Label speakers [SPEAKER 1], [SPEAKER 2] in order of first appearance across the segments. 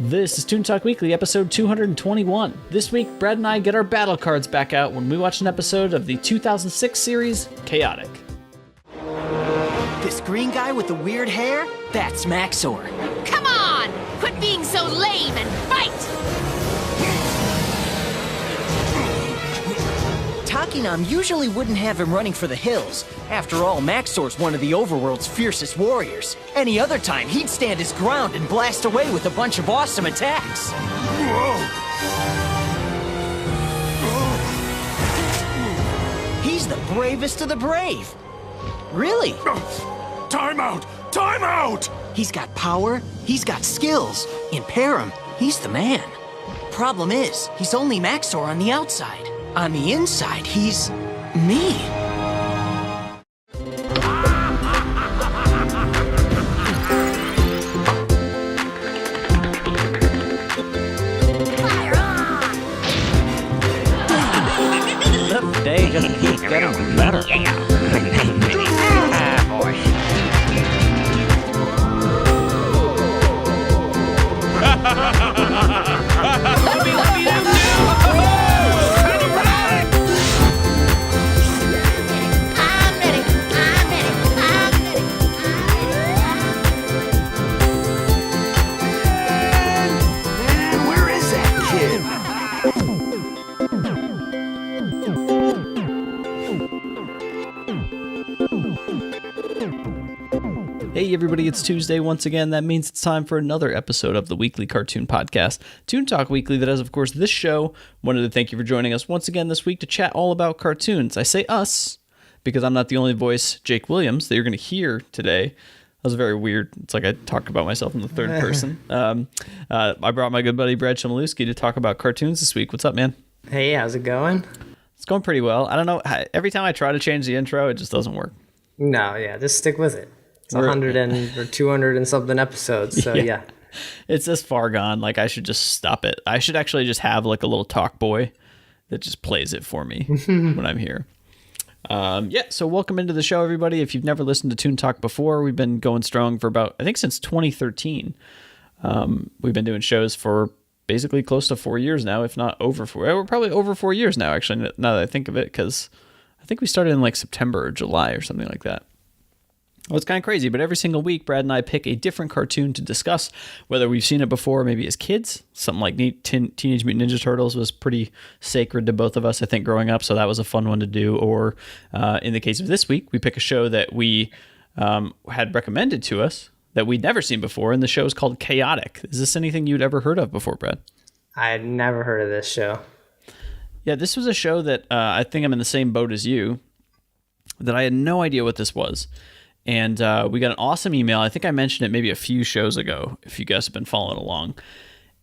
[SPEAKER 1] This is Toon Talk Weekly, episode 221. This week, Brad and I get our battle cards back out when we watch an episode of the 2006 series, Chaotic.
[SPEAKER 2] This green guy with the weird hair? That's Maxor.
[SPEAKER 3] Come on! Quit being so lame and fight!
[SPEAKER 2] Takinam usually wouldn't have him running for the hills. After all, Maxor's one of the overworld's fiercest warriors. Any other time, he'd stand his ground and blast away with a bunch of awesome attacks. He's the bravest of the brave. Really?
[SPEAKER 4] Time out! Time out!
[SPEAKER 2] He's got power, he's got skills. In Perim, he's the man. Problem is, he's only Maxor on the outside. On the inside, he's me.
[SPEAKER 3] Fire on!
[SPEAKER 1] The day just keeps getting better.
[SPEAKER 3] I'm ready!
[SPEAKER 4] Where is that kid?
[SPEAKER 1] Hey everybody, it's Tuesday once again. That means it's time for another episode of the weekly cartoon podcast, Toon Talk Weekly, that is, of course, this show. Wanted to thank you for joining us once again this week to chat all about cartoons. I say us because I'm not the only voice, Jake Williams, that you're going to hear today. That was very weird. It's like I talk about myself in the third person. I brought my good buddy Brad Chmielewski to talk about cartoons this week. What's up, man?
[SPEAKER 5] Hey, how's it going?
[SPEAKER 1] It's going pretty well. I don't know. Every time I try to change the intro, it just doesn't work.
[SPEAKER 5] No, yeah, just stick with it. It's 100 or 200 and something episodes, so yeah.
[SPEAKER 1] It's this far gone. Like, I should just stop it. I should actually just have like a little talk boy that just plays it for me when I'm here. So welcome into the show, everybody. If you've never listened to Toon Talk before, we've been going strong for about, I think, since 2013. We've been doing shows for basically close to 4 years now, if not over 4. We're probably over 4 years now, actually, now that I think of it, because I think we started in like September or July or something like that. Well, it's kind of crazy, but every single week, Brad and I pick a different cartoon to discuss, whether we've seen it before, maybe as kids. Something like Teenage Mutant Ninja Turtles was pretty sacred to both of us, I think, growing up, so that was a fun one to do. Or in the case of this week, we pick a show that we had recommended to us that we'd never seen before, and the show is called Chaotic. Is this anything you'd ever heard of before, Brad?
[SPEAKER 5] I had never heard of this show.
[SPEAKER 1] Yeah, this was a show that I think I'm in the same boat as you, that I had no idea what this was. And we got an awesome email. I think I mentioned it maybe a few shows ago, if you guys have been following along.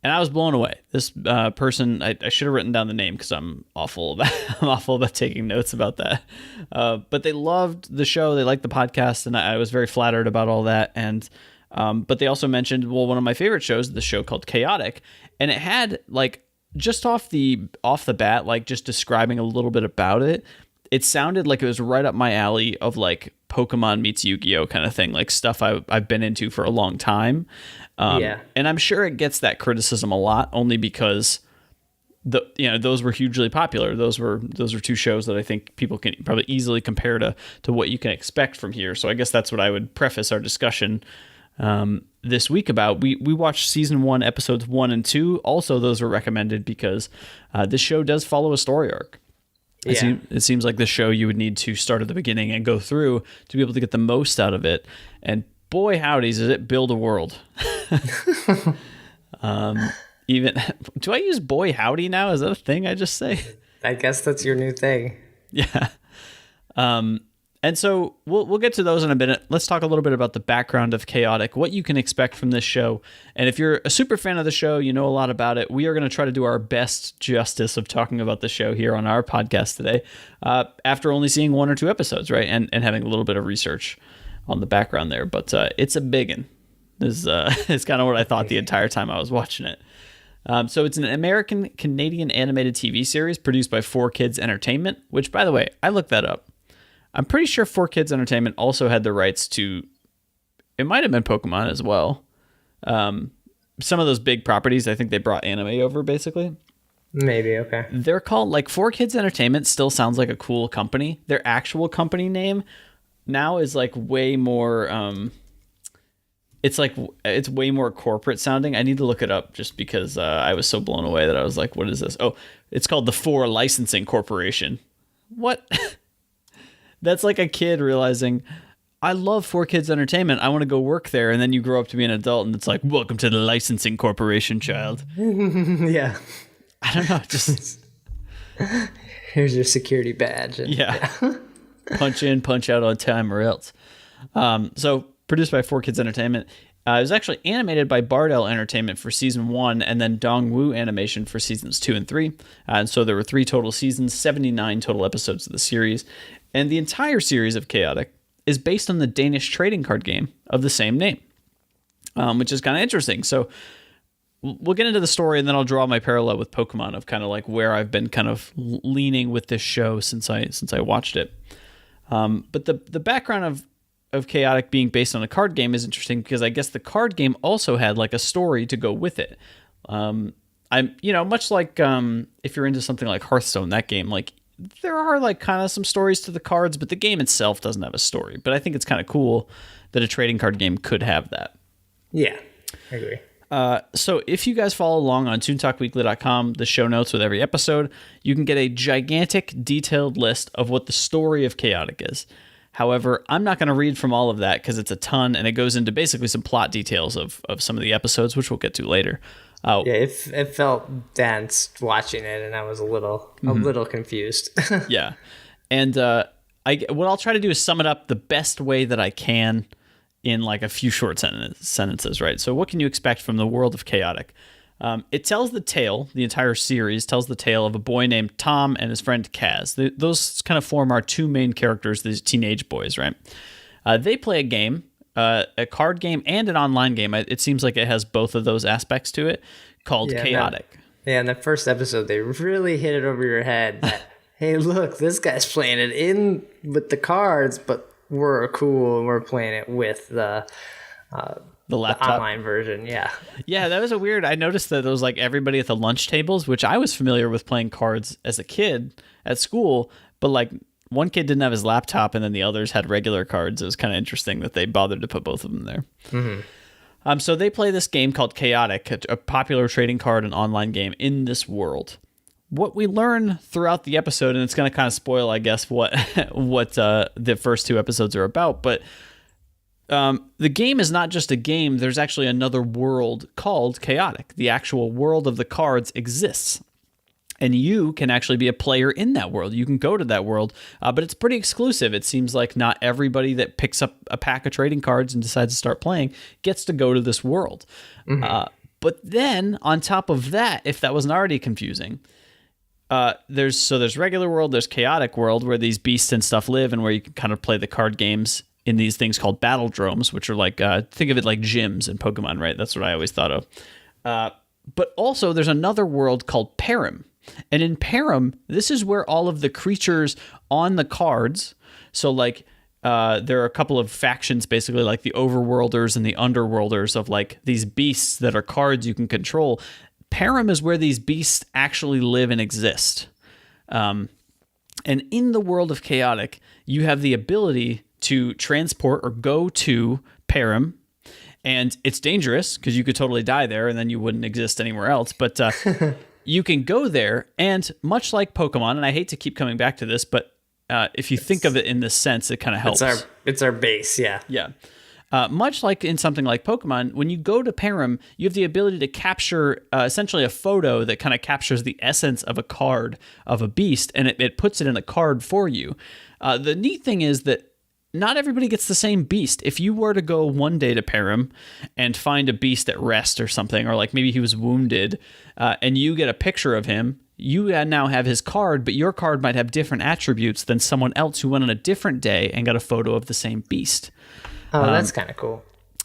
[SPEAKER 1] And I was blown away. This person, I should have written down the name because I'm awful about taking notes about that. But they loved the show. They liked the podcast, and I was very flattered about all that. And but they also mentioned, well, one of my favorite shows, the show called Chaotic, and it had like just off the bat, like just describing a little bit about it. It sounded like it was right up my alley of like Pokemon meets Yu-Gi-Oh kind of thing, like stuff I've been into for a long time. And I'm sure it gets that criticism a lot only because those were hugely popular. Those were two shows that I think people can probably easily compare to what you can expect from here. So I guess that's what I would preface our discussion this week about. We watched season 1, episodes 1 and 2. Also, those were recommended because this show does follow a story arc.
[SPEAKER 5] Yeah.
[SPEAKER 1] It seems like the show you would need to start at the beginning and go through to be able to get the most out of it. And boy, howdies, does it build a world. Even do I use boy howdy now? Is that a thing I just say?
[SPEAKER 5] I guess that's your new thing.
[SPEAKER 1] Yeah. And so we'll get to those in a minute. Let's talk a little bit about the background of Chaotic, what you can expect from this show. And if you're a super fan of the show, you know a lot about it. We are going to try to do our best justice of talking about the show here on our podcast today, after only seeing 1 or 2 episodes, right? And having a little bit of research on the background there. But it's a biggin. It's kind of what I thought the entire time I was watching it. So it's an American-Canadian animated TV series produced by 4Kids Entertainment, which, by the way, I looked that up. I'm pretty sure 4Kids Entertainment also had the rights to, it might have been Pokemon as well. some of those big properties, I think they brought anime over basically.
[SPEAKER 5] Maybe, okay.
[SPEAKER 1] They're called, like, 4Kids Entertainment still sounds like a cool company. Their actual company name now is like way more it's way more corporate sounding. I need to look it up just because I was so blown away that I was like, what is this? Oh, it's called the 4 Licensing Corporation. What? That's like a kid realizing, I love 4Kids Entertainment, I want to go work there, and then you grow up to be an adult and it's like, welcome to the Licensing Corporation, child.
[SPEAKER 5] Yeah.
[SPEAKER 1] I don't know, just
[SPEAKER 5] Here's your security badge.
[SPEAKER 1] yeah. Punch in, punch out on time or else. So produced by 4Kids Entertainment. It was actually animated by Bardell Entertainment for season 1 and then Dongwoo Animation for seasons 2 and 3. And so there were 3 total seasons, 79 total episodes of the series. And the entire series of Chaotic is based on the Danish trading card game of the same name, which is kind of interesting. So we'll get into the story, and then I'll draw my parallel with Pokemon of kind of like where I've been kind of leaning with this show since I watched it. But the background of Chaotic being based on a card game is interesting because I guess the card game also had like a story to go with it. Much like if you're into something like Hearthstone, that game, like there are like kind of some stories to the cards, but the game itself doesn't have a story. But I think it's kind of cool that a trading card game could have that.
[SPEAKER 5] Yeah, I agree.
[SPEAKER 1] So if you guys follow along on toontalkweekly.com, the show notes with every episode, you can get a gigantic detailed list of what the story of Chaotic is. However, I'm not going to read from all of that because it's a ton, and it goes into basically some plot details of some of the episodes, which we'll get to later.
[SPEAKER 5] Yeah, it felt dense watching it, and I was a little confused.
[SPEAKER 1] Yeah. And what I'll try to do is sum it up the best way that I can in like a few short sentences, right? So what can you expect from the world of Chaotic? It tells the entire series tells the tale of a boy named Tom and his friend Kaz. Those kind of form our 2 main characters, these teenage boys, right? They play a game, a card game and an online game. It seems like it has both of those aspects to it, called Chaotic.
[SPEAKER 5] In the first episode, they really hit it over your head that, hey, look, this guy's playing it in with the cards, but we're cool and we're playing it with the laptop, the online version. Yeah,
[SPEAKER 1] that was a weird. I noticed that it was like everybody at the lunch tables, which I was familiar with playing cards as a kid at school, but like one kid didn't have his laptop and then the others had regular cards. It was kind of interesting that they bothered to put both of them there. Mm-hmm. So they play this game called Chaotic, a popular trading card and online game in this world. What we learn throughout the episode, and it's going to kind of spoil, I guess, what the first 2 episodes are about, but the game is not just a game. There's actually another world called Chaotic. The actual world of the cards exists, and you can actually be a player in that world. You can go to that world, but it's pretty exclusive. It seems like not everybody that picks up a pack of trading cards and decides to start playing gets to go to this world. Mm-hmm. But then on top of that, if that wasn't already confusing, there's regular world, there's Chaotic world where these beasts and stuff live, and where you can kind of play the card games in these things called battledromes, which are like, think of it like gyms in Pokemon, right? That's what I always thought of. But also there's another world called Perim. And in Perim, this is where all of the creatures on the cards, so like there are a couple of factions, basically like the overworlders and the underworlders of like these beasts that are cards you can control. Perim is where these beasts actually live and exist. And in the world of Chaotic, you have the ability to transport or go to Perim, and it's dangerous because you could totally die there and then you wouldn't exist anywhere else. But you can go there, and much like Pokemon, and I hate to keep coming back to this, but if you think of it in this sense, it kind of helps.
[SPEAKER 5] It's our base, yeah.
[SPEAKER 1] Yeah. Much like in something like Pokemon, when you go to Perim, you have the ability to capture essentially a photo that kind of captures the essence of a card of a beast, and it puts it in a card for you. The neat thing is that not everybody gets the same beast. If you were to go one day to Perim and find a beast at rest or something, or like maybe he was wounded, and you get a picture of him, you now have his card, but your card might have different attributes than someone else who went on a different day and got a photo of the same beast.
[SPEAKER 5] Oh, that's kind of cool.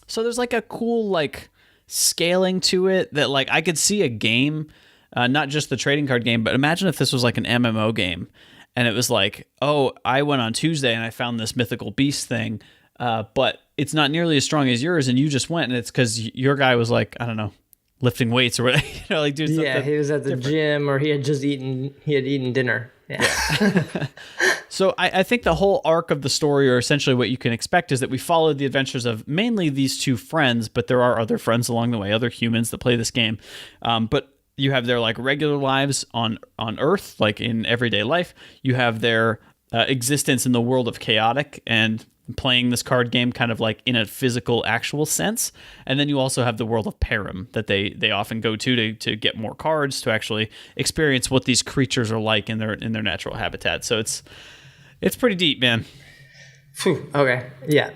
[SPEAKER 1] So there's like a cool like scaling to it that like I could see a game, not just the trading card game, but imagine if this was like an MMO game. And it was like, oh, I went on Tuesday and I found this mythical beast thing, but it's not nearly as strong as yours. And you just went, and it's because your guy was like, I don't know, lifting weights or whatever, like doing something.
[SPEAKER 5] Yeah, he was at the gym, or he had eaten dinner. Yeah.
[SPEAKER 1] So I think the whole arc of the story, or essentially what you can expect, is that we followed the adventures of mainly these two friends, but there are other friends along the way, other humans that play this game. But you have their like regular lives on Earth, like in everyday life. You have their existence in the world of Chaotic and playing this card game kind of like in a physical, actual sense. And then you also have the world of Perim that they often go to get more cards, to actually experience what these creatures are like in their natural habitat. So it's pretty deep, man.
[SPEAKER 5] Phew, okay. Yeah.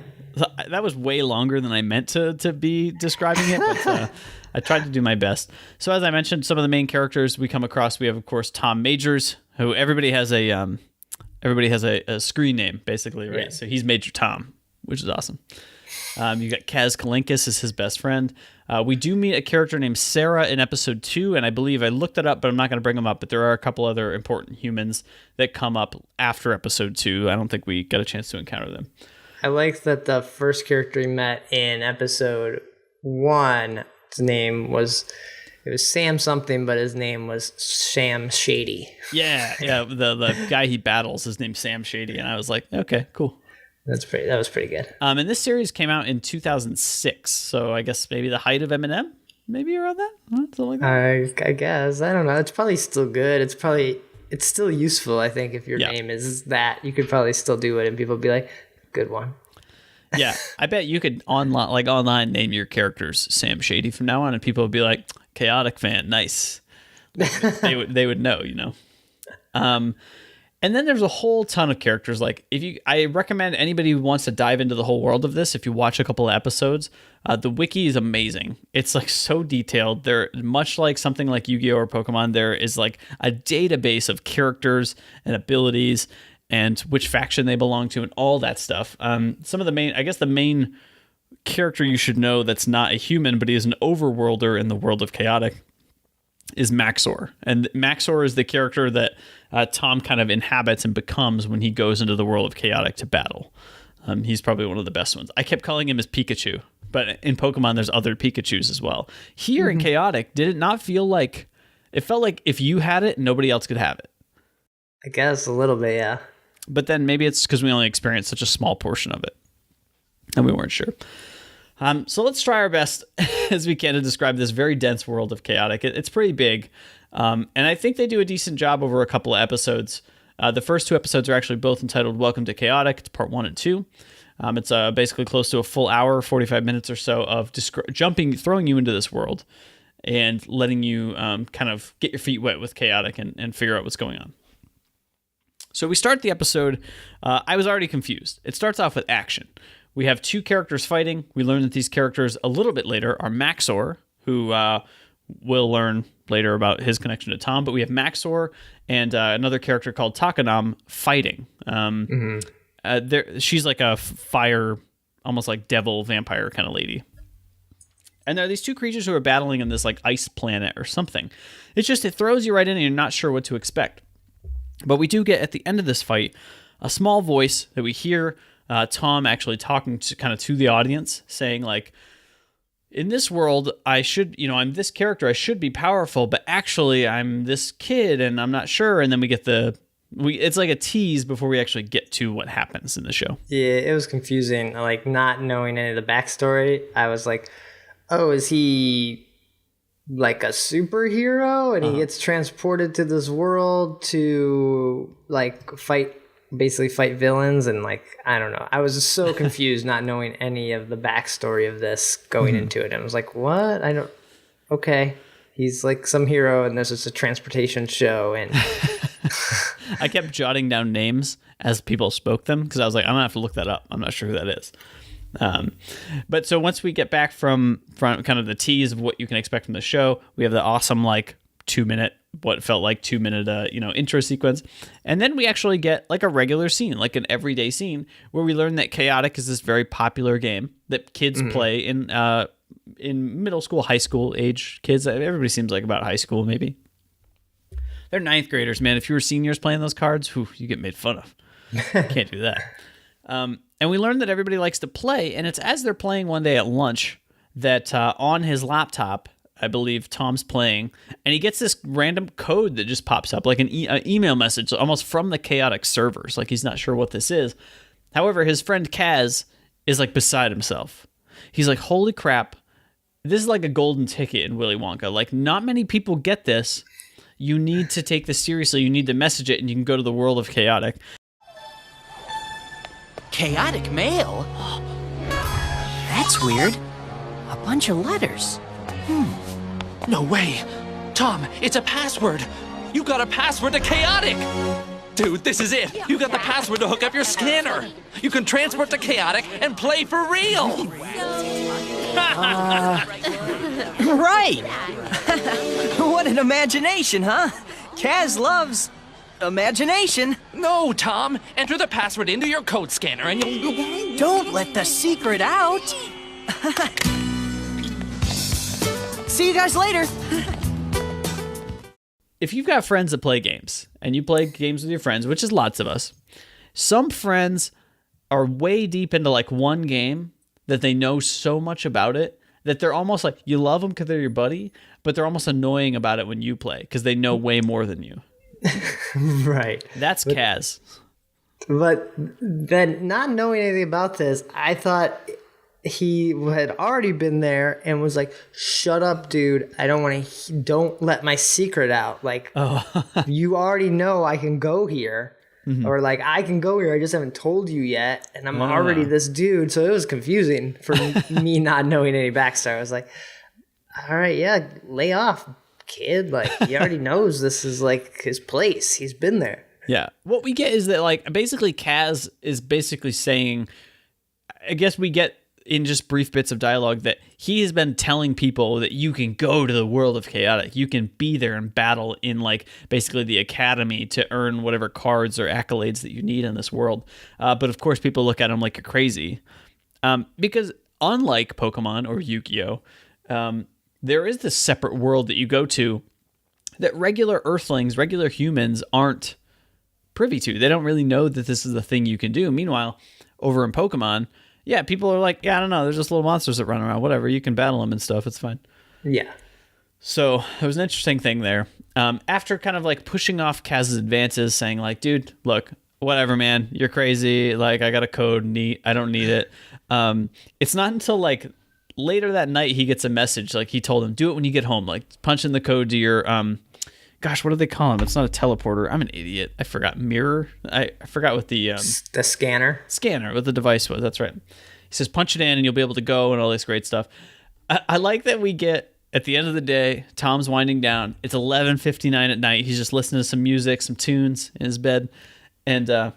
[SPEAKER 1] That was way longer than I meant to be describing it, but I tried to do my best. So as I mentioned, some of the main characters we come across, we have, of course, Tom Majors, who everybody has a screen name, basically, right? Yeah. So he's Major Tom, which is awesome. You got Kaz Kalinkus as his best friend. We do meet a character named Sarah in episode 2, and I believe I looked it up, but I'm not going to bring them up. But there are a couple other important humans that come up after episode 2. I don't think we got a chance to encounter them.
[SPEAKER 5] I like that the first character we met in episode 1, his name was... It was Sam something, but his name was Sam Shady.
[SPEAKER 1] Yeah. The guy he battles, his name's Sam Shady, and I was like, okay, cool.
[SPEAKER 5] That was pretty good.
[SPEAKER 1] And this series came out in 2006, so I guess maybe the height of Eminem, maybe around that, something like that.
[SPEAKER 5] I guess, I don't know. It's probably still good. It's still useful. I think if your name is that, you could probably still do it, and people would be like, good one.
[SPEAKER 1] Yeah, I bet you could online name your characters Sam Shady from now on, and people would be like, Chaotic fan, nice. They would know, And then there's a whole ton of characters. Like I recommend anybody who wants to dive into the whole world of this, if you watch a couple of episodes, the wiki is amazing. It's like so detailed. They're much like something like Yu-Gi-Oh or Pokemon. There is like a database of characters and abilities and which faction they belong to and all that stuff. Some of the main character you should know that's not a human, but he is an overworlder in the world of Chaotic, is Maxor. And Maxor is the character that Tom kind of inhabits and becomes when he goes into the world of Chaotic to battle. He's probably one of the best ones. I kept calling him as Pikachu, but in Pokemon there's other Pikachus as well. Here in Chaotic, did it not feel like... It felt like if you had it, nobody else could have it.
[SPEAKER 5] I guess a little bit, yeah.
[SPEAKER 1] But then maybe it's because we only experienced such a small portion of it, and we weren't sure. So let's try our best as we can to describe this very dense world of Chaotic. It's pretty big, and I think they do a decent job over a couple of episodes. The first 2 episodes are actually both entitled Welcome to Chaotic. It's part 1 and 2. It's basically close to a full hour, 45 minutes or so of throwing you into this world and letting you kind of get your feet wet with Chaotic and figure out what's going on. So we start the episode. I was already confused. It starts off with action. We have 2 characters fighting. We learn that these characters a little bit later are Maxor, who we'll learn later about his connection to Tom. But we have Maxor and another character called Takanam fighting. She's like a fire, almost like devil vampire kind of lady. And there are these 2 creatures who are battling on this like ice planet or something. It throws you right in and you're not sure what to expect. But we do get at the end of this fight a small voice that we hear Tom actually talking to the audience, saying like, in this world, I'm this character, I should be powerful, but actually I'm this kid and I'm not sure. And then we get it's like a tease before we actually get to what happens in the show.
[SPEAKER 5] Yeah, it was confusing. Like not knowing any of the backstory, I was like, oh, is he like a superhero and he gets transported to this world to like fight villains? And like, I don't know, I was just so confused not knowing any of the backstory of this going into it, and I was like, what? Okay, he's like some hero and this is a transportation show. And
[SPEAKER 1] I kept jotting down names as people spoke them because I was like, I'm gonna have to look that up. I'm not sure who that is. But so once we get back from kind of the tease of what you can expect from the show, we have the awesome like 2-minute, what felt like 2-minute intro sequence, and then we actually get like a regular scene, like an everyday scene, where we learn that Chaotic is this very popular game that kids play in middle school, high school age kids. Everybody seems like about high school, maybe. They're 9th graders, man. If you were seniors playing those cards, you get made fun of. Can't do that. And we learn that everybody likes to play, and it's as they're playing one day at lunch that on his laptop, I believe Tom's playing, and he gets this random code that just pops up, like an email message, almost from the chaotic servers. Like he's not sure what this is. However, his friend Kaz is like beside himself. He's like, holy crap, this is like a golden ticket in Willy Wonka. Like, not many people get this. You need to take this seriously. You need to message it, and you can go to the world of chaotic.
[SPEAKER 2] Chaotic mail? That's weird. A bunch of letters.
[SPEAKER 6] No way! Tom, it's a password! You got a password to Chaotic! Dude, this is it! You got the password to hook up your scanner! You can transport to Chaotic and play for real!
[SPEAKER 2] Right! What an imagination, huh? Kaz loves imagination.
[SPEAKER 6] No, Tom! Enter the password into your code scanner and you'll...
[SPEAKER 2] Don't let the secret out. See you guys later.
[SPEAKER 1] If you've got friends that play games, and you play games with your friends, which is lots of us, some friends are way deep into like one game that they know so much about it that they're almost like, you love them because they're your buddy, but they're almost annoying about it when you play because they know way more than you.
[SPEAKER 5] Right.
[SPEAKER 1] That's Kaz.
[SPEAKER 5] But then, not knowing anything about this, I thought he had already been there and was like, shut up, dude. I don't want to, don't let my secret out. Like, you already know I can go here. Mm-hmm. Or like, I can go here. I just haven't told you yet. And I'm already this dude. So it was confusing for me not knowing any backstory. I was like, all right, yeah, lay off, kid. Like, he already knows this is like his place. He's been there.
[SPEAKER 1] Yeah. What we get is that like, basically Kaz is basically saying, I guess we get in just brief bits of dialogue that he has been telling people that you can go to the world of chaotic. You can be there and battle in like basically the academy to earn whatever cards or accolades that you need in this world. But of course people look at him like you're crazy. Because unlike Pokemon or Yu-Gi-Oh, there is this separate world that you go to that regular Earthlings, regular humans aren't privy to. They don't really know that this is the thing you can do. Meanwhile, over in Pokemon, yeah, people are like, yeah, I don't know. There's just little monsters that run around. Whatever. You can battle them and stuff. It's fine.
[SPEAKER 5] Yeah.
[SPEAKER 1] So it was an interesting thing there. After kind of like pushing off Kaz's advances, saying like, dude, look, whatever, man. You're crazy. Like, I got a code. I don't need it. It's not until like later that night he gets a message. Like he told him, do it when you get home. Like punch in the code to your, gosh, what do they call him? It's not a teleporter. I'm an idiot. I forgot. Mirror? I forgot what the
[SPEAKER 5] scanner.
[SPEAKER 1] Scanner, what the device was. That's right. He says, punch it in and you'll be able to go and all this great stuff. I like that we get, at the end of the day, Tom's winding down. It's 11:59 at night. He's just listening to some music, some tunes in his bed. And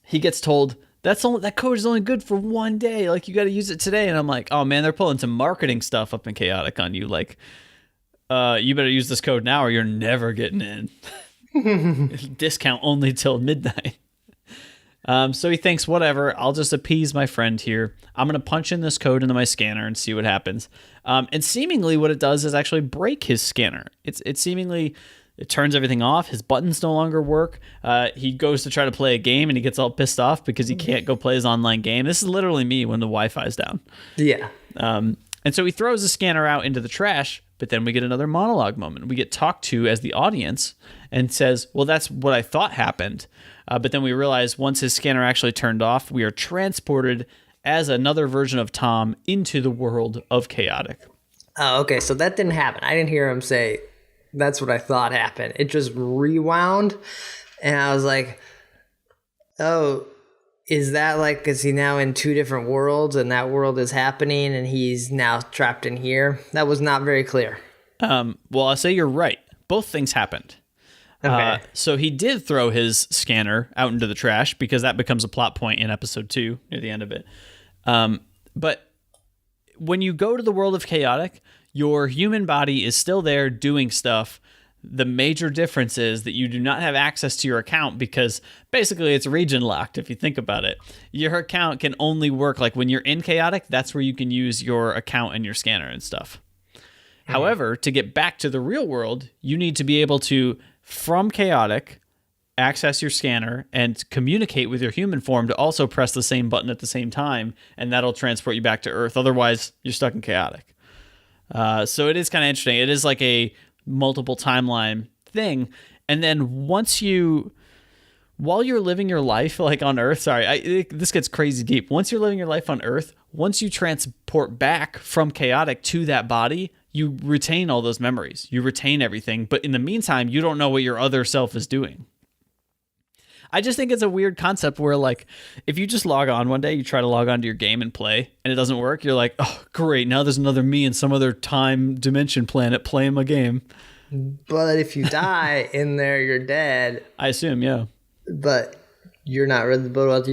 [SPEAKER 1] he gets told, that code is only good for one day. Like, you got to use it today. And I'm like, oh, man, they're pulling some marketing stuff up in Chaotic on you. Like, you better use this code now or you're never getting in. Discount only till midnight. So he thinks, whatever, I'll just appease my friend here. I'm going to punch in this code into my scanner and see what happens. And seemingly what it does is actually break his scanner. It seemingly, it turns everything off. His buttons no longer work. He goes to try to play a game and he gets all pissed off because he can't go play his online game. This is literally me when the Wi-Fi's down.
[SPEAKER 5] Yeah.
[SPEAKER 1] And so he throws the scanner out into the trash, but then we get another monologue moment. We get talked to as the audience and says, well, that's what I thought happened. But then we realize once his scanner actually turned off, we are transported as another version of Tom into the world of Chaotic.
[SPEAKER 5] Oh, okay. So that didn't happen. I didn't hear him say, that's what I thought happened. It just rewound. And I was like, oh, is that like, is he now in two different worlds and that world is happening and he's now trapped in here? That was not very clear.
[SPEAKER 1] Well, I'll say you're right. Both things happened.
[SPEAKER 5] Okay.
[SPEAKER 1] So he did throw his scanner out into the trash because that becomes a plot point in episode 2 near the end of it. But when you go to the world of Chaotic, your human body is still there doing stuff. The major difference is that you do not have access to your account because basically it's region locked. If you think about it, your account can only work like when you're in Chaotic. That's where you can use your account and your scanner and stuff. Mm-hmm. However, to get back to the real world, you need to be able to, from Chaotic, access your scanner and communicate with your human form to also press the same button at the same time, and that'll transport you back to Earth. Otherwise, you're stuck in Chaotic. So it is kind of interesting. It is like a multiple timeline thing. And then while you're living your life like on Earth, this gets crazy deep. Once you're living your life on Earth, once you transport back from chaotic to that body, you retain all those memories. You retain everything. But in the meantime, you don't know what your other self is doing. I just think it's a weird concept where, like, if you just log on one day, you try to log on to your game and play, and it doesn't work, you're like, oh, great, now there's another me in some other time dimension planet playing my game.
[SPEAKER 5] But if you die in there, you're dead.
[SPEAKER 1] I assume, yeah.
[SPEAKER 5] But you're not really, but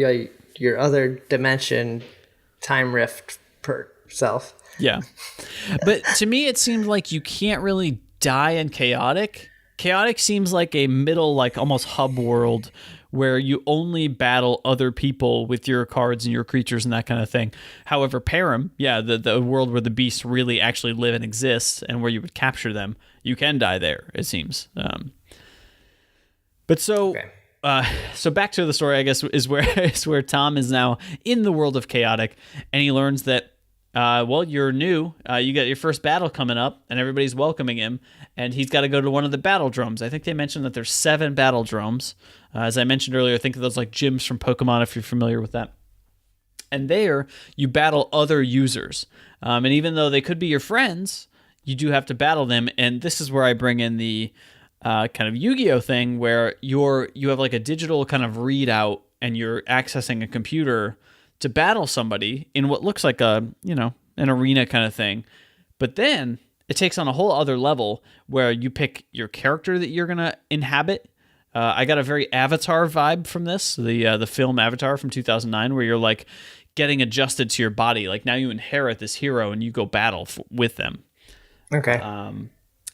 [SPEAKER 5] your other dimension time rift per self.
[SPEAKER 1] Yeah. But to me, it seems like you can't really die in chaotic. Chaotic seems like a middle, like almost hub world where you only battle other people with your cards and your creatures and that kind of thing. However, Perim, the world where the beasts really actually live and exist and where you would capture them, you can die there, it seems. So back to the story, I guess, is where Tom is now in the world of chaotic, and he learns that, you're new. You got your first battle coming up, and everybody's welcoming him, and he's got to go to one of the battle drums. I think they mentioned that there's 7 battle drums. As I mentioned earlier, think of those like gyms from Pokemon if you're familiar with that. And there, you battle other users. And even though they could be your friends, you do have to battle them. And this is where I bring in the kind of Yu-Gi-Oh thing where you have like a digital kind of readout and you're accessing a computer to battle somebody in what looks like an arena kind of thing. But then it takes on a whole other level where you pick your character that you're going to inhabit. I got a very Avatar vibe from this, the film Avatar from 2009, where you're like getting adjusted to your body. Like now you inherit this hero and you go battle with them.
[SPEAKER 5] Okay.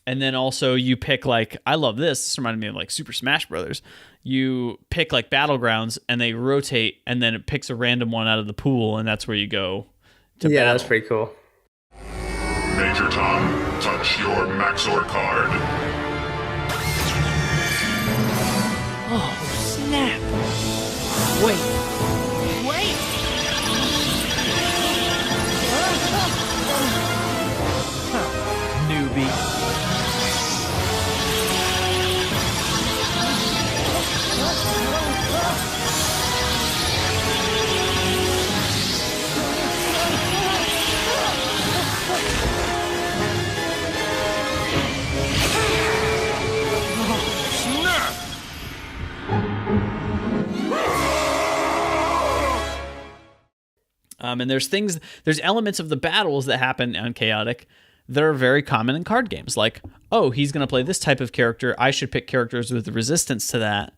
[SPEAKER 1] And then also you pick like, I love this. This reminded me of like Super Smash Brothers. You pick like battlegrounds and they rotate and then it picks a random one out of the pool and that's where you go to battle.
[SPEAKER 5] That's pretty cool.
[SPEAKER 4] Major Tom, touch your Maxor card.
[SPEAKER 2] Oh, snap. Wait.
[SPEAKER 1] Newbie. And there's elements of the battles that happen on Chaotic that are very common in card games. Like, oh, he's going to play this type of character. I should pick characters with resistance to that,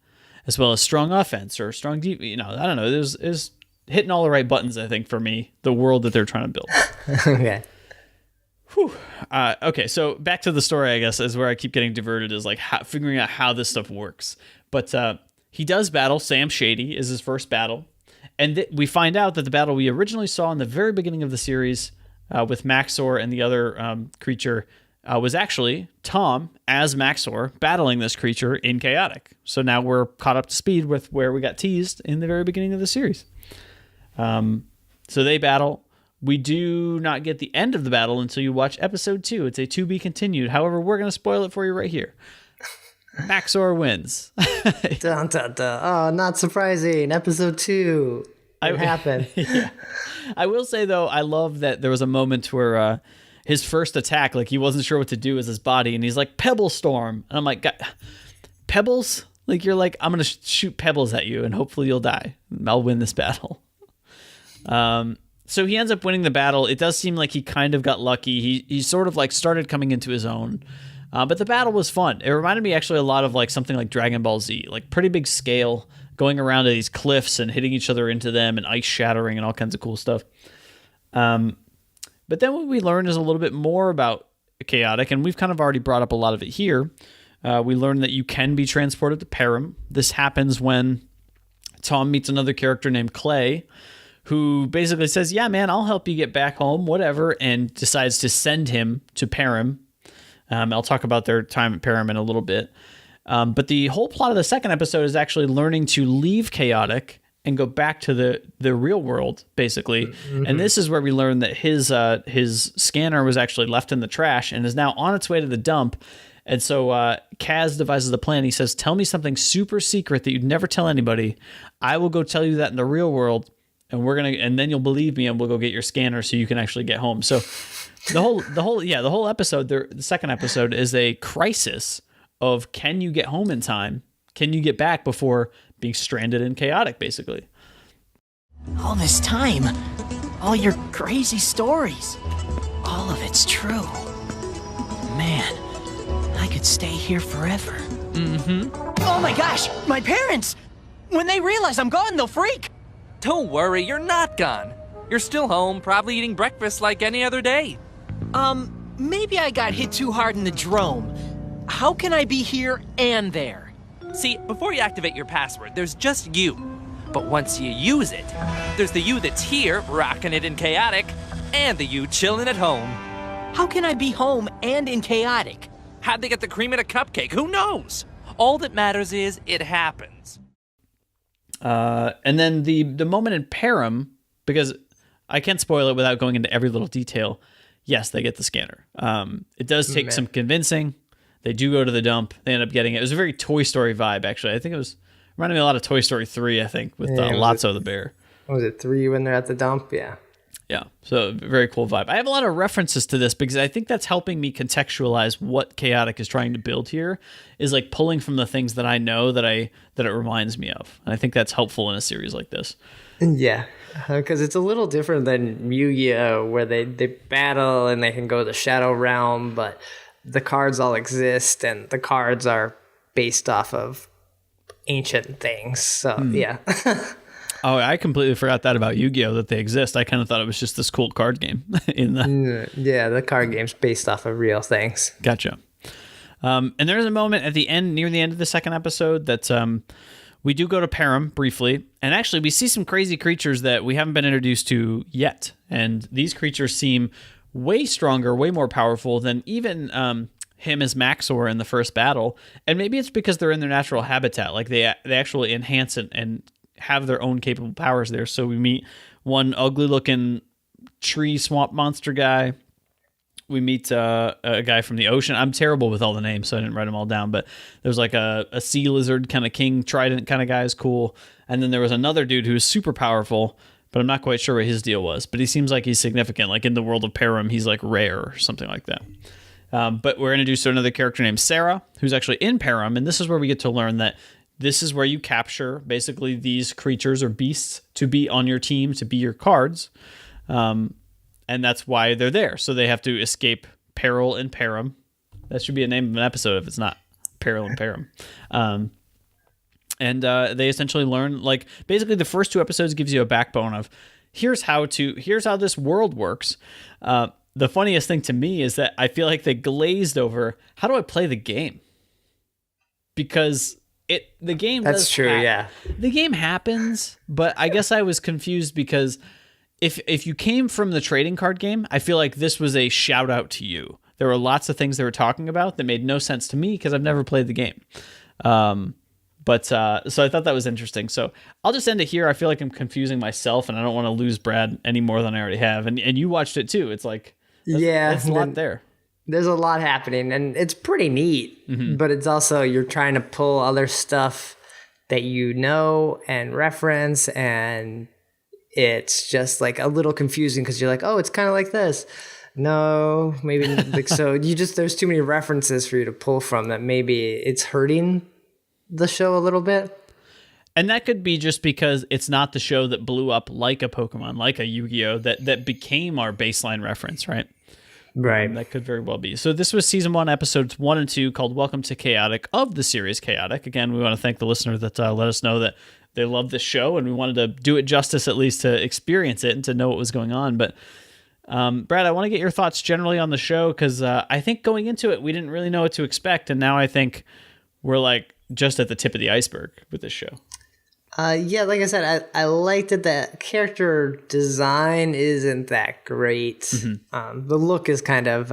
[SPEAKER 1] as well as strong offense or strong defense. I don't know. There's hitting all the right buttons, I think, for me, the world that they're trying to build.
[SPEAKER 5] Okay.
[SPEAKER 1] Whew. Okay, so back to the story, I guess, is where I keep getting diverted, is like figuring out how this stuff works. But he does battle Sam Shady, is his first battle. And we find out that the battle we originally saw in the very beginning of the series with Maxor and the other creature was actually Tom as Maxor battling this creature in Chaotic. So now we're caught up to speed with where we got teased in the very beginning of the series. So they battle. We do not get the end of the battle until you watch episode 2. It's a to be continued. However, we're going to spoil it for you right here. Maxor wins.
[SPEAKER 5] Dun, dun, dun. Oh, not surprising. Episode 2. It happened.
[SPEAKER 1] Yeah. I will say, though, I love that there was a moment where his first attack, like he wasn't sure what to do with his body, and he's like, Pebble Storm. And I'm like, pebbles? Like, you're like, I'm going to shoot pebbles at you, and hopefully you'll die. I'll win this battle. So he ends up winning the battle. It does seem like he kind of got lucky. He sort of like started coming into his own. But the battle was fun. It reminded me actually a lot of like something like Dragon Ball Z, like pretty big scale, going around to these cliffs and hitting each other into them and ice shattering and all kinds of cool stuff. But then what we learned is a little bit more about Chaotic, and we've kind of already brought up a lot of it here. We learned that you can be transported to Perim. This happens when Tom meets another character named Clay, who basically says, yeah, man, I'll help you get back home, whatever, and decides to send him to Perim. I'll talk about their time at Perim in a little bit. But the whole plot of the second episode is actually learning to leave Chaotic and go back to the real world, basically. Mm-hmm. And this is where we learn that his scanner was actually left in the trash and is now on its way to the dump. And so Kaz devises the plan. He says, tell me something super secret that you'd never tell anybody. I will go tell you that in the real world, and then you'll believe me, and we'll go get your scanner so you can actually get home. So the whole episode, the second episode, is a crisis of, can you get home in time? Can you get back before being stranded in chaotic, basically?
[SPEAKER 2] All this time, all your crazy stories, all of it's true. Man, I could stay here forever.
[SPEAKER 1] Mm-hmm.
[SPEAKER 2] Oh my gosh, my parents! When they realize I'm gone, they'll freak!
[SPEAKER 6] Don't worry, you're not gone. You're still home, probably eating breakfast like any other day.
[SPEAKER 2] Maybe I got hit too hard in the drome. How can I be here and there?
[SPEAKER 6] See, before you activate your password, there's just you. But once you use it, there's the you that's here, rocking it in chaotic, and the you chilling at home.
[SPEAKER 2] How can I be home and in chaotic?
[SPEAKER 6] How'd they get the cream in a cupcake? Who knows? All that matters is it happens.
[SPEAKER 1] And then the moment in Perim, because I can't spoil it without going into every little detail. Yes, they get the scanner. It does take some convincing. They do go to the dump. They end up getting it. It was a very Toy Story vibe, actually. I think it reminded me a lot of Toy Story 3, I think, with Lotso the bear.
[SPEAKER 5] Was it 3 when they're at the dump? Yeah.
[SPEAKER 1] Yeah, so very cool vibe. I have a lot of references to this because I think that's helping me contextualize what Chaotic is trying to build here, is like pulling from the things that I know that it reminds me of. And I think that's helpful in a series like this.
[SPEAKER 5] Yeah, because it's a little different than Yu-Gi-Oh, where they battle and they can go to the Shadow Realm, but the cards all exist and the cards are based off of ancient things. So, yeah.
[SPEAKER 1] Oh, I completely forgot that about Yu-Gi-Oh, that they exist. I kind of thought it was just this cool card game.
[SPEAKER 5] Yeah, the card game's based off of real things.
[SPEAKER 1] Gotcha. And there's a moment at the end, near the end of the second episode, that we do go to Perim briefly, and actually we see some crazy creatures that we haven't been introduced to yet. And these creatures seem way stronger, way more powerful than even him as Maxor in the first battle. And maybe it's because they're in their natural habitat, like they actually enhance it and have their own capable powers there. So we meet one ugly looking tree swamp monster guy. We meet a guy from the ocean. I'm terrible with all the names, so I didn't write them all down, but there's like a sea lizard kind of king trident kind of guy is cool. And then there was another dude who was super powerful, but I'm not quite sure what his deal was, but he seems like he's significant. Like in the world of Perim, he's like rare or something like that. But we're introduced to another character named Sarah, who's actually in Perim. And this is where we get to learn that this is where you capture basically these creatures or beasts to be on your team, to be your cards. And that's why they're there. So they have to escape peril in Perim. That should be a name of an episode if it's not Peril in Perim. And they essentially learn, like, basically the first 2 episodes gives you a backbone of here's how this world works. The funniest thing to me is that I feel like they glazed over, how do I play the game? Because the game
[SPEAKER 5] That's true, yeah.
[SPEAKER 1] The game happens, but I guess I was confused because if you came from the trading card game, I feel like this was a shout out to you. There were lots of things they were talking about that made no sense to me because I've never played the game. So I thought that was interesting. So I'll just end it here. I feel like I'm confusing myself and I don't want to lose Brad any more than I already have. And you watched it too. It's like, there's a lot there.
[SPEAKER 5] There's a lot happening, and it's pretty neat, but it's also, you're trying to pull other stuff that you know and reference, and it's just like a little confusing because you're like, oh, it's kind of like this. No, maybe like, so there's too many references for you to pull from that maybe it's hurting the show a little bit.
[SPEAKER 1] And that could be just because it's not the show that blew up like a Pokemon, like a Yu-Gi-Oh, that became our baseline reference, right?
[SPEAKER 5] Right.
[SPEAKER 1] That could very well be. So this was season 1, episodes 1 and 2, called Welcome to Chaotic, of the series Chaotic. Again, we want to thank the listener that let us know that they love this show, and we wanted to do it justice, at least to experience it and to know what was going on. But Brad, I want to get your thoughts generally on the show, because I think going into it, we didn't really know what to expect. And now I think we're like just at the tip of the iceberg with this show.
[SPEAKER 5] Yeah, like I said, I liked that the character design isn't that great. Mm-hmm. The look is kind of,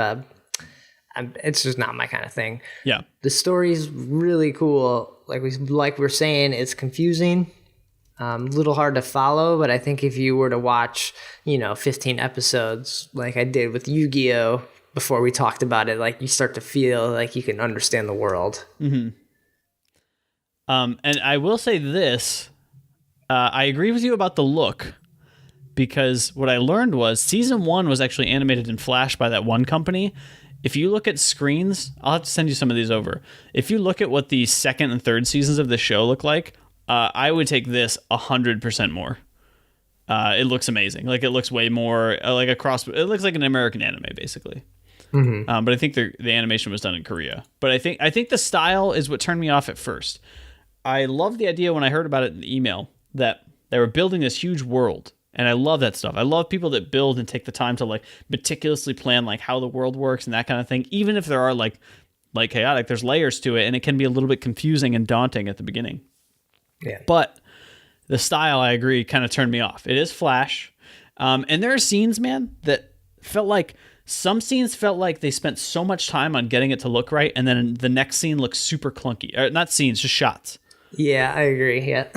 [SPEAKER 5] it's just not my kind of thing.
[SPEAKER 1] Yeah.
[SPEAKER 5] The story's really cool. Like we're saying, it's confusing. Little hard to follow, but I think if you were to watch, 15 episodes like I did with Yu-Gi-Oh! Before we talked about it, like you start to feel like you can understand the world.
[SPEAKER 1] Mm-hmm. And I will say this, I agree with you about the look, because what I learned was season 1 was actually animated in Flash by that one company. If you look at screens, I'll have to send you some of these over. If you look at what the second and third seasons of the show look like, I would take this 100% more. It looks amazing. Like it looks way more like a cross. It looks like an American anime, basically. Mm-hmm. But I think the animation was done in Korea. But I think the style is what turned me off at first. I love the idea when I heard about it in the email that they were building this huge world. And I love that stuff. I love people that build and take the time to like meticulously plan like how the world works and that kind of thing. Even if there are like chaotic, there's layers to it and it can be a little bit confusing and daunting at the beginning.
[SPEAKER 5] Yeah.
[SPEAKER 1] But the style, I agree, kind of turned me off. It is Flash. And there are scenes, man, that felt like some scenes felt like they spent so much time on getting it to look right. And then the next scene looks super clunky. Or not scenes, just shots.
[SPEAKER 5] Yeah, I agree. Yeah.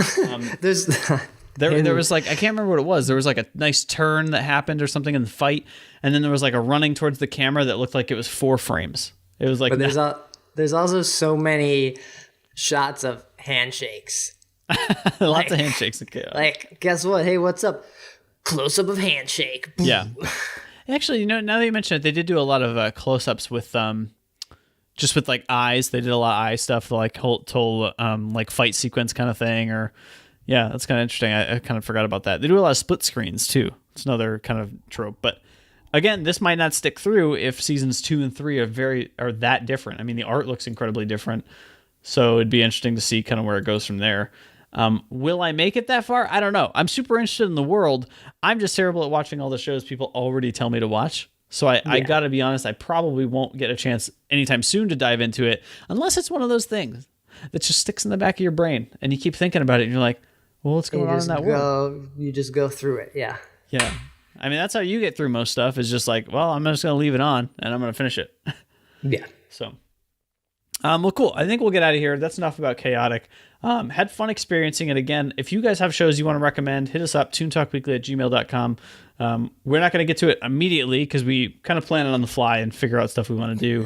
[SPEAKER 1] There was like, I can't remember what it was. There was like a nice turn that happened or something in the fight. And then there was like a running towards the camera that looked like it was 4 frames. It was like,
[SPEAKER 5] but there's also so many shots of handshakes.
[SPEAKER 1] Lots of handshakes. Okay.
[SPEAKER 5] Like, guess what? Hey, what's up? Close up of handshake.
[SPEAKER 1] Yeah. Actually, now that you mention it, they did do a lot of close-ups with just with like eyes. They did a lot of eye stuff, like whole like fight sequence kind of thing. Or yeah, that's kind of interesting. I kind of forgot about that. They do a lot of split screens too. It's another kind of trope. But again, this might not stick through if seasons 2 and 3 are that different. I mean, the art looks incredibly different, so it'd be interesting to see kind of where it goes from there. Will I make it that far? I don't know. I'm super interested in the world. I'm just terrible at watching all the shows people already tell me to watch. So I got to be honest, I probably won't get a chance anytime soon to dive into it unless it's one of those things that just sticks in the back of your brain and you keep thinking about it and you're like, well, what's going on in that world?
[SPEAKER 5] You just go through it. Yeah.
[SPEAKER 1] Yeah. I mean, that's how you get through most stuff is just like, well, I'm just going to leave it on and I'm going to finish it.
[SPEAKER 5] Yeah.
[SPEAKER 1] So, well, cool. I think we'll get out of here. That's enough about Chaotic. Had fun experiencing it again. If you guys have shows you want to recommend, hit us up, toontalkweekly@gmail.com. We're not going to get to it immediately because we kind of plan it on the fly and figure out stuff we want to do.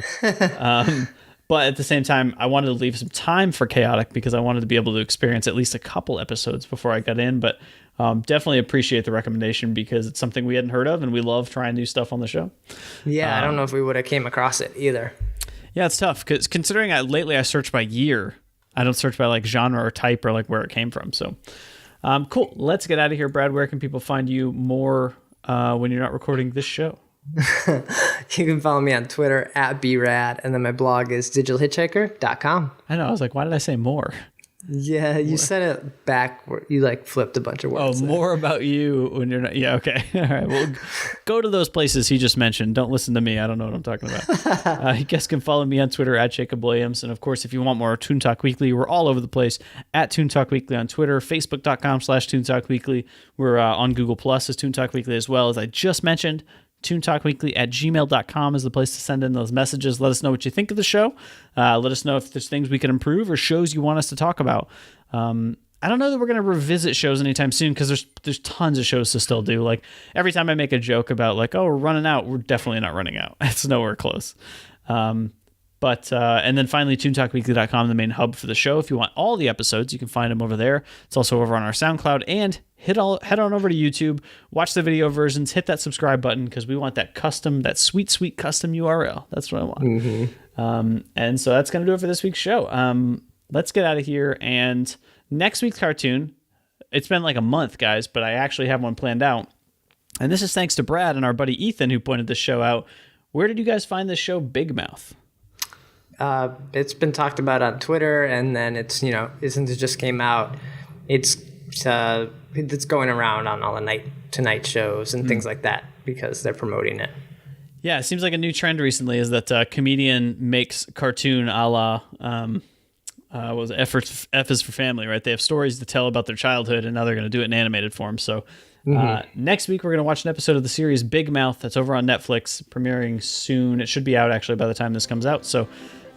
[SPEAKER 1] But at the same time, I wanted to leave some time for Chaotic because I wanted to be able to experience at least a couple episodes before I got in. But definitely appreciate the recommendation because it's something we hadn't heard of and we love trying new stuff on the show.
[SPEAKER 5] Yeah, I don't know if we would have came across it either.
[SPEAKER 1] Yeah, it's tough because considering lately I search by year. I don't search by like genre or type or like where it came from. So cool. Let's get out of here. Brad, where can people find you more when you're not recording this show?
[SPEAKER 5] You can follow me on Twitter @brad, and then my blog is digitalhitchhiker.com.
[SPEAKER 1] I know. I was like, why did I say more?
[SPEAKER 5] Yeah, you said it back. You like flipped a bunch of words.
[SPEAKER 1] Oh, more about you when you're not. Yeah, okay. All right. Well, go to those places he just mentioned. Don't listen to me. I don't know what I'm talking about. You guys can follow me on Twitter @Jacob Williams. And of course, if you want more Toon Talk Weekly, we're all over the place @Toon Talk Weekly on Twitter, Facebook.com/Toon Talk Weekly. We're on Google Plus as Toon Talk Weekly as well. As I just mentioned, toontalkweekly@gmail.com is the place to send in those messages. Let us know what you think of the show. Let us know if there's things we can improve or shows you want us to talk about. I don't know that we're going to revisit shows anytime soon because there's tons of shows to still do. Like every time I make a joke about like, oh, we're running out, we're definitely not running out. It's nowhere close. But and then finally, toontalkweekly.com, the main hub for the show. If you want all the episodes, you can find them over there. It's also over on our SoundCloud. And head on over to YouTube, watch the video versions, hit that subscribe button because we want that sweet, sweet custom URL. That's what I want. Mm-hmm. And so that's going to do it for this week's show. Let's get out of here. And next week's cartoon, it's been like a month, guys, but I actually have one planned out. And this is thanks to Brad and our buddy Ethan who pointed this show out. Where did you guys find this show, Big Mouth?
[SPEAKER 5] It's been talked about on Twitter, and then it's, since it just came out, it's going around on all the Tonight shows and things like that because they're promoting it.
[SPEAKER 1] Yeah, it seems like a new trend recently is that a comedian makes cartoon a la F is for Family, right? They have stories to tell about their childhood, and now they're going to do it in animated form. So next week, we're going to watch an episode of the series Big Mouth that's over on Netflix, premiering soon. It should be out, actually, by the time this comes out. So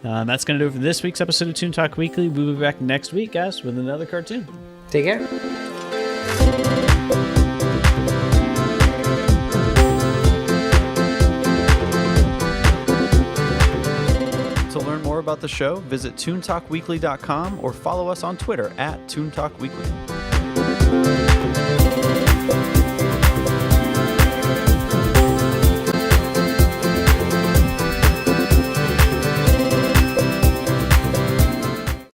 [SPEAKER 1] that's going to do it for this week's episode of Toon Talk Weekly. We'll be back next week, guys, with another cartoon.
[SPEAKER 5] Take care.
[SPEAKER 1] To learn more about the show, visit toontalkweekly.com or follow us on Twitter at Toon Talk Weekly.